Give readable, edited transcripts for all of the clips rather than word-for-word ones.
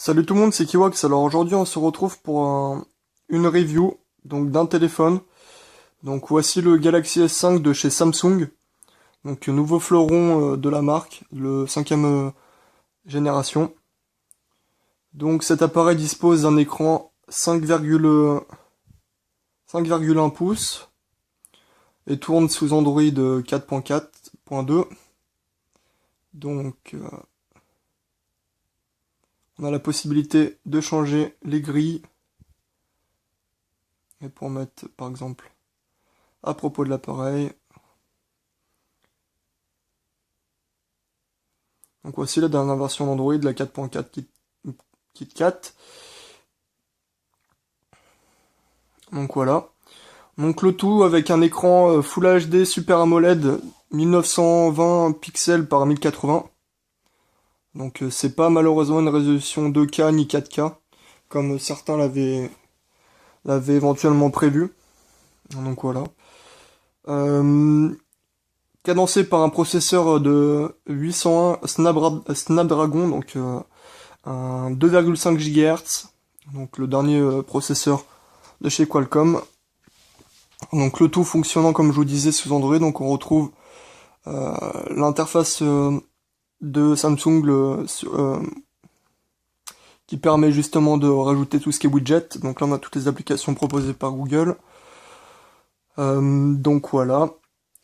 Salut tout le monde, c'est Kiwax. Alors aujourd'hui on se retrouve pour une review donc d'un téléphone. Donc voici le Galaxy S5 de chez Samsung. Donc nouveau fleuron de la marque, le cinquième génération. Donc cet appareil dispose d'un écran 5,1 pouces et tourne sous Android 4.4.2. Donc on a la possibilité de changer les grilles et pour mettre par exemple à propos de l'appareil. Donc voici la dernière version d'Android, la 4.4 KitKat. Donc voilà. Donc le tout avec un écran Full HD Super AMOLED 1920 pixels par 1080. Donc c'est pas malheureusement une résolution 2K ni 4K comme certains l'avaient éventuellement prévu. Donc voilà. Cadencé par un processeur de 801 Snapdragon, donc un 2,5 GHz, donc le dernier processeur de chez Qualcomm. Donc le tout fonctionnant comme je vous disais sous Android, donc on retrouve l'interface de Samsung qui permet justement de rajouter tout ce qui est widget. Donc là on a toutes les applications proposées par Google. Donc voilà.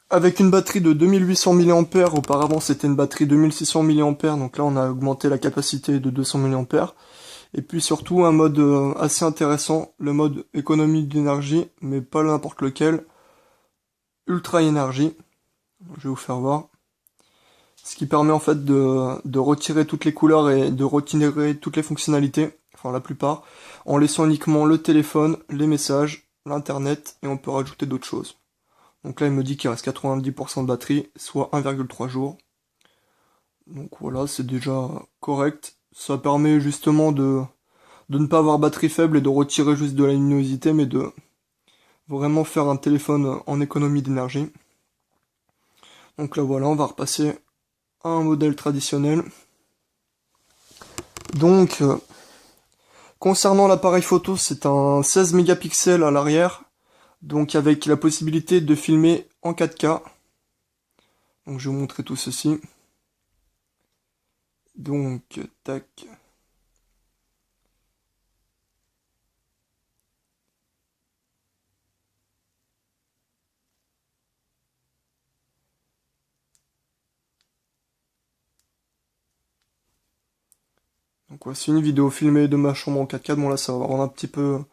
Avec une batterie de 2800 mAh, auparavant c'était une batterie 2600 mAh, donc là on a augmenté la capacité de 200 mAh. Et puis surtout un mode assez intéressant, le mode économie d'énergie, mais pas n'importe lequel, Ultra énergie. Je vais vous faire voir. Ce qui permet en fait de retirer toutes les couleurs et de retirer toutes les fonctionnalités, enfin la plupart, en laissant uniquement le téléphone, les messages, l'internet, et on peut rajouter d'autres choses. Donc là, il me dit qu'il reste 90% de batterie, soit 1,3 jours. Donc voilà, c'est déjà correct. Ça permet justement de ne pas avoir batterie faible et de retirer juste de la luminosité, mais de vraiment faire un téléphone en économie d'énergie. Donc là voilà, on va repasser à un modèle traditionnel. Donc, concernant l'appareil photo, c'est un 16 mégapixels à l'arrière. Donc avec la possibilité de filmer en 4K. Donc je vais vous montrer tout ceci. Donc, tac. Donc voici une vidéo filmée de ma chambre en 4K. Bon là ça va rendre un petit peu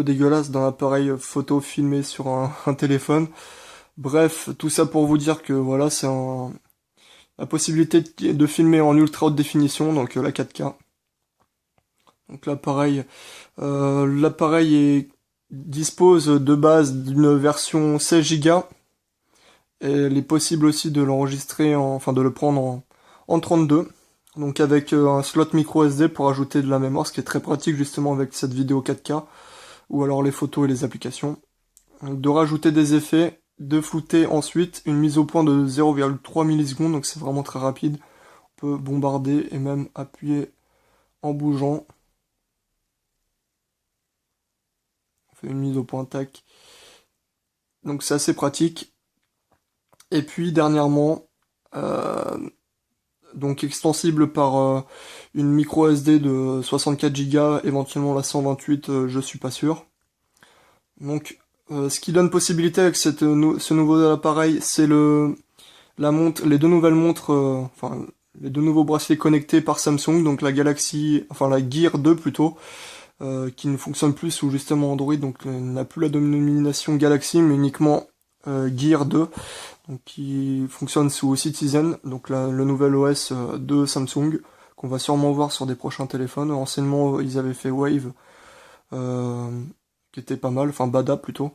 dégueulasse dans l'appareil photo filmé sur un téléphone. Bref, tout ça pour vous dire que voilà, c'est la possibilité de filmer en ultra haute définition, donc la 4K. Donc l'appareil dispose de base d'une version 16 Go. Et il est possible aussi de l'enregistrer, enfin de le prendre en 32. Donc avec un slot micro SD pour ajouter de la mémoire, ce qui est très pratique justement avec cette vidéo 4K, ou alors les photos et les applications. Donc, de rajouter des effets, de flouter ensuite, une mise au point de 0,3 millisecondes, donc c'est vraiment très rapide. On peut bombarder et même appuyer en bougeant. On fait une mise au point, tac. Donc c'est assez pratique. Et puis dernièrement, donc extensible par une micro SD de 64 Go, éventuellement la 128, je suis pas sûr. Donc ce qui donne possibilité avec ce nouveau appareil, c'est les deux nouvelles montres, enfin les deux nouveaux bracelets connectés par Samsung, donc la la Gear 2 plutôt, qui ne fonctionne plus sous justement Android, donc n'a plus la dénomination Galaxy, mais uniquement Gear 2. Donc, qui fonctionne sous Citizen, donc le nouvel OS de Samsung, qu'on va sûrement voir sur des prochains téléphones. Anciennement, ils avaient fait Wave, qui était pas mal, enfin Bada plutôt,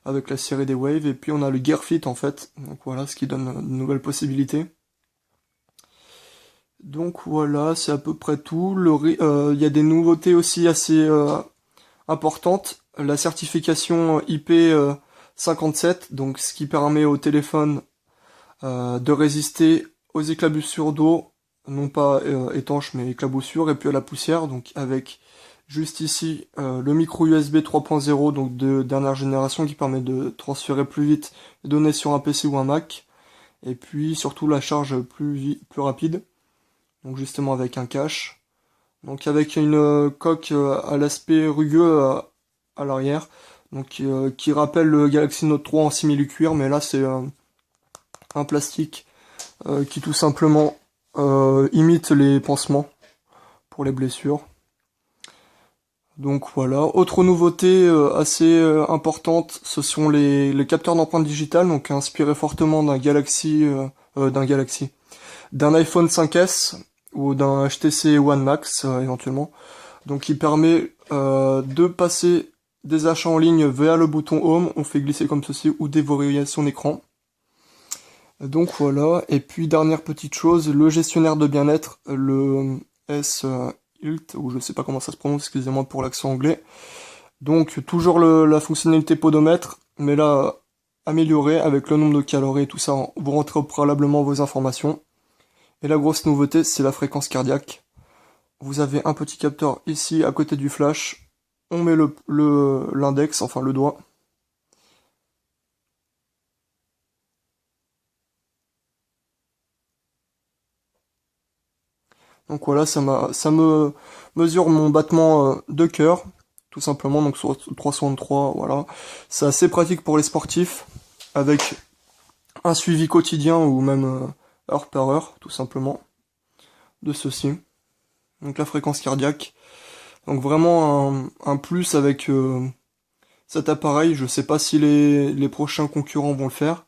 avec la série des Wave, et puis on a le Gear Fit en fait, donc voilà, ce qui donne de nouvelles possibilités. Donc voilà, c'est à peu près tout. Il y a des nouveautés aussi assez importantes. La certification IP57, donc ce qui permet au téléphone de résister aux éclaboussures d'eau, non pas étanche mais éclaboussure, et puis à la poussière, donc avec juste ici le micro USB 3.0, donc de dernière génération, qui permet de transférer plus vite les données sur un PC ou un Mac, et puis surtout la charge plus rapide, donc justement avec un cache. Donc avec une coque à l'aspect rugueux à l'arrière, donc qui rappelle le Galaxy Note 3 en simili-cuir, mais là c'est un plastique qui tout simplement imite les pansements pour les blessures. Donc voilà. Autre nouveauté assez importante, ce sont les capteurs d'empreintes digitales, donc inspirés fortement d'un iPhone 5S ou d'un HTC One Max éventuellement. Donc il permet de passer des achats en ligne via le bouton Home, on fait glisser comme ceci, ou déverrouiller son écran. Donc voilà, et puis dernière petite chose, le gestionnaire de bien-être, le S Hilt, ou je sais pas comment ça se prononce, excusez-moi pour l'accent anglais. Donc toujours la fonctionnalité podomètre, mais là améliorée avec le nombre de calories et tout ça, vous rentrez préalablement vos informations. Et la grosse nouveauté, c'est la fréquence cardiaque. Vous avez un petit capteur ici à côté du flash, on met l'index, enfin le doigt. Donc voilà, ça me mesure mon battement de cœur, tout simplement, donc sur 363, voilà. C'est assez pratique pour les sportifs, avec un suivi quotidien ou même heure par heure, tout simplement, de ceci. Donc la fréquence cardiaque. Donc vraiment un plus avec cet appareil, je sais pas si les prochains concurrents vont le faire.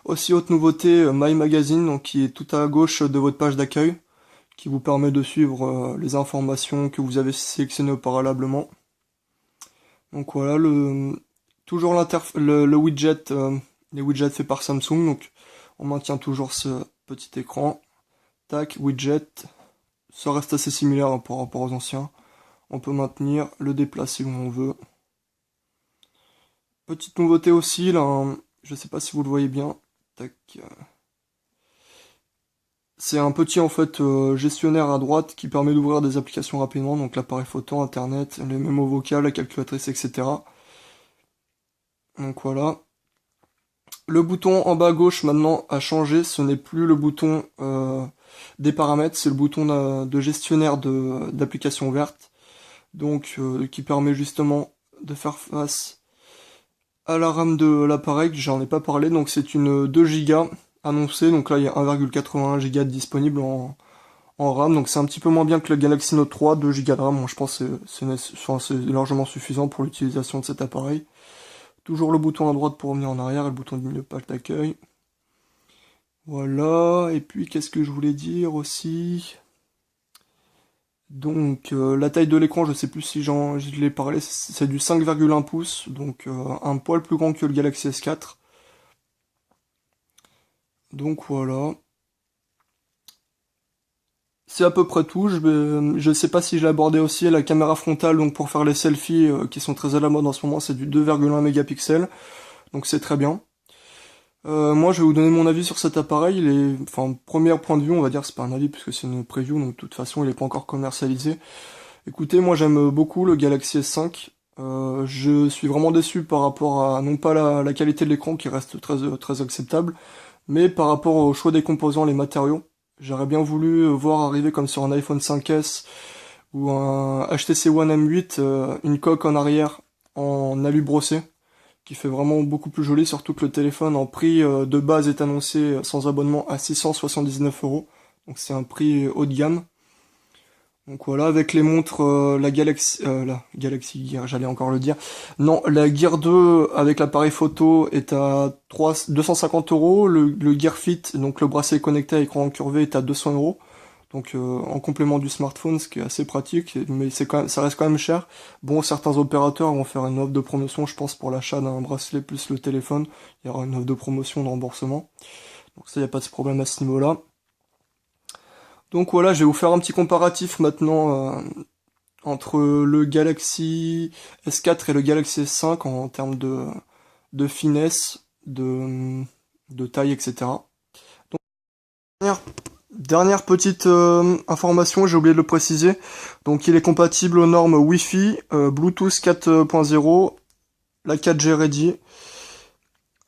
Aussi haute nouveauté, My Magazine, donc qui est tout à gauche de votre page d'accueil, qui vous permet de suivre les informations que vous avez sélectionnées préalablement. Donc voilà, toujours le widget, les widgets faits par Samsung, donc on maintient toujours ce petit écran. Tac, widget, ça reste assez similaire hein, par rapport aux anciens. On peut maintenir, le déplacer où on veut. Petite nouveauté aussi, là, hein, je sais pas si vous le voyez bien. Tac. C'est un petit en fait gestionnaire à droite qui permet d'ouvrir des applications rapidement, donc l'appareil photo, internet, les mémos vocales, la calculatrice, etc. Donc voilà. Le bouton en bas à gauche maintenant a changé, ce n'est plus le bouton des paramètres, c'est le bouton de gestionnaire d'applications ouvertes, donc qui permet justement de faire face à la RAM de l'appareil, que j'en ai pas parlé, donc c'est une 2 Go annoncée, donc là il y a 1,81 Go disponible en RAM, donc c'est un petit peu moins bien que le Galaxy Note 3, 2 Go de RAM, moi je pense que c'est largement suffisant pour l'utilisation de cet appareil. Toujours le bouton à droite pour revenir en arrière et le bouton de page d'accueil. Voilà, et puis qu'est-ce que je voulais dire aussi? Donc la taille de l'écran, je sais plus si je l'ai parlé, c'est du 5,1 pouces, donc un poil plus grand que le Galaxy S4. Donc voilà. C'est à peu près tout. Je sais pas si je l'ai abordé aussi, la caméra frontale, donc pour faire les selfies qui sont très à la mode en ce moment, c'est du 2,1 mégapixels, donc c'est très bien. Moi, je vais vous donner mon avis sur cet appareil. Enfin, premier point de vue, on va dire, c'est pas un avis puisque c'est une preview, donc de toute façon, il est pas encore commercialisé. Écoutez, moi, j'aime beaucoup le Galaxy S5. Je suis vraiment déçu par rapport à, non pas la qualité de l'écran qui reste très acceptable, mais par rapport au choix des composants, les matériaux. J'aurais bien voulu voir arriver comme sur un iPhone 5S ou un HTC One M8, une coque en arrière en alu brossé qui fait vraiment beaucoup plus joli, surtout que le téléphone en prix de base est annoncé sans abonnement à 679 €. Donc c'est un prix haut de gamme. Donc voilà, avec les montres, la Galaxy Gear, j'allais encore le dire. Non, la Gear 2 avec l'appareil photo est à 250 €. Le Gear Fit, donc le bracelet connecté à écran incurvé, est à 200 €. Donc en complément du smartphone, ce qui est assez pratique, mais ça reste quand même cher. Bon, certains opérateurs vont faire une offre de promotion, je pense, pour l'achat d'un bracelet plus le téléphone. Il y aura une offre de promotion de remboursement. Donc ça, il n'y a pas de problème à ce niveau-là. Donc voilà, je vais vous faire un petit comparatif maintenant entre le Galaxy S4 et le Galaxy S5 en termes de finesse, de taille, etc. Donc, Dernière petite information, j'ai oublié de le préciser. Donc il est compatible aux normes Wi-Fi, Bluetooth 4.0, la 4G Ready,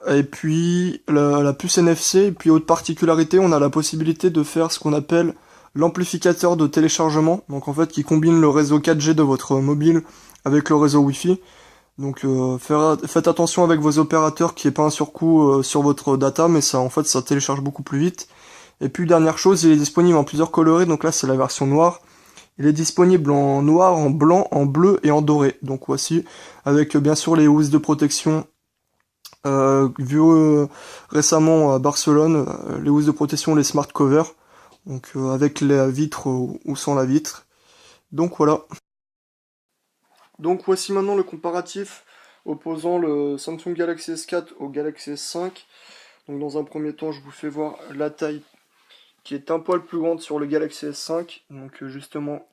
et puis la puce NFC. Et puis autre particularité, on a la possibilité de faire ce qu'on appelle l'amplificateur de téléchargement. Donc en fait qui combine le réseau 4G de votre mobile avec le réseau Wi-Fi. Donc faites attention avec vos opérateurs qu'il n'y ait pas un surcoût sur votre data, mais ça en fait ça télécharge beaucoup plus vite. Et puis dernière chose, il est disponible en plusieurs coloris, donc là c'est la version noire. Il est disponible en noir, en blanc, en bleu et en doré. Donc voici, avec bien sûr les housses de protection vues récemment à Barcelone, les housses de protection, les smart covers, donc avec la vitre ou sans la vitre. Donc voilà. Donc voici maintenant le comparatif opposant le Samsung Galaxy S4 au Galaxy S5. Donc dans un premier temps, je vous fais voir la taille qui est un poil plus grande sur le Galaxy S5. Donc justement,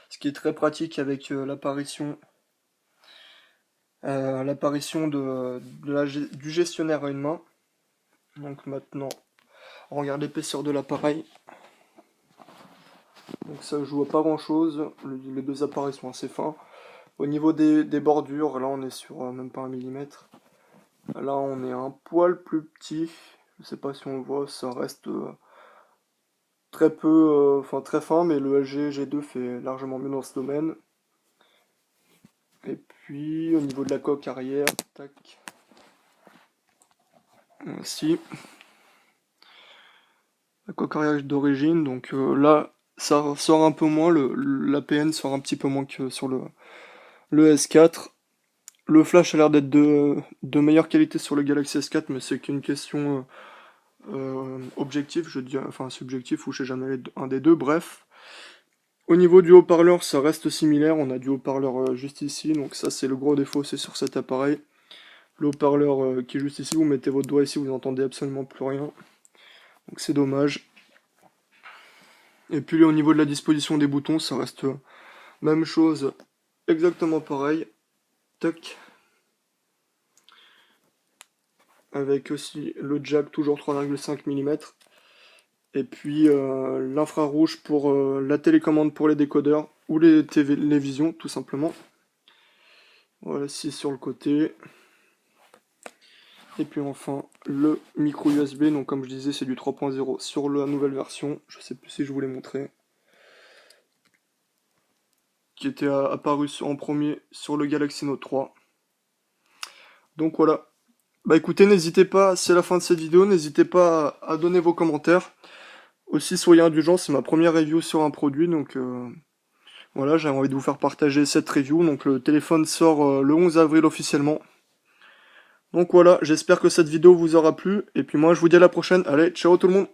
ce qui est très pratique avec l'apparition du gestionnaire à une main. Donc maintenant, on regarde l'épaisseur de l'appareil. Donc ça joue à pas grand chose, les deux appareils sont assez fins. Au niveau des bordures, là on est sur même pas 1 millimètre. Là on est un poil plus petit, je sais pas si on le voit, ça reste très peu, enfin très fin, mais le LG G2 fait largement mieux dans ce domaine. Et puis au niveau de la coque arrière, tac, ainsi. La coque arrière d'origine, donc là ça sort un peu moins, l'APN sort un petit peu moins que sur le S4. Le flash a l'air d'être de meilleure qualité sur le Galaxy S4, mais c'est qu'une question objective, je dis, enfin subjectif, ou je sais jamais un des deux, bref. Au niveau du haut-parleur, ça reste similaire, on a du haut-parleur juste ici, donc ça c'est le gros défaut, c'est sur cet appareil. Le haut-parleur qui est juste ici, vous mettez votre doigt ici, vous n'entendez absolument plus rien, donc c'est dommage. Et puis au niveau de la disposition des boutons, ça reste même chose, exactement pareil. Tac. Avec aussi le jack toujours 3,5 mm. Et puis l'infrarouge pour la télécommande pour les décodeurs ou les télévisions tout simplement. Voilà, c'est sur le côté. Et puis enfin le micro USB, donc comme je disais c'est du 3.0 sur la nouvelle version, je sais plus si je vous l'ai montré, qui était apparu en premier sur le Galaxy Note 3. Donc voilà. Bah écoutez, n'hésitez pas, c'est la fin de cette vidéo, n'hésitez pas à donner vos commentaires. Aussi, soyez indulgents, c'est ma première review sur un produit, donc voilà, j'avais envie de vous faire partager cette review. Donc le téléphone sort le 11 avril officiellement. Donc voilà, j'espère que cette vidéo vous aura plu, et puis moi je vous dis à la prochaine. Allez, ciao tout le monde!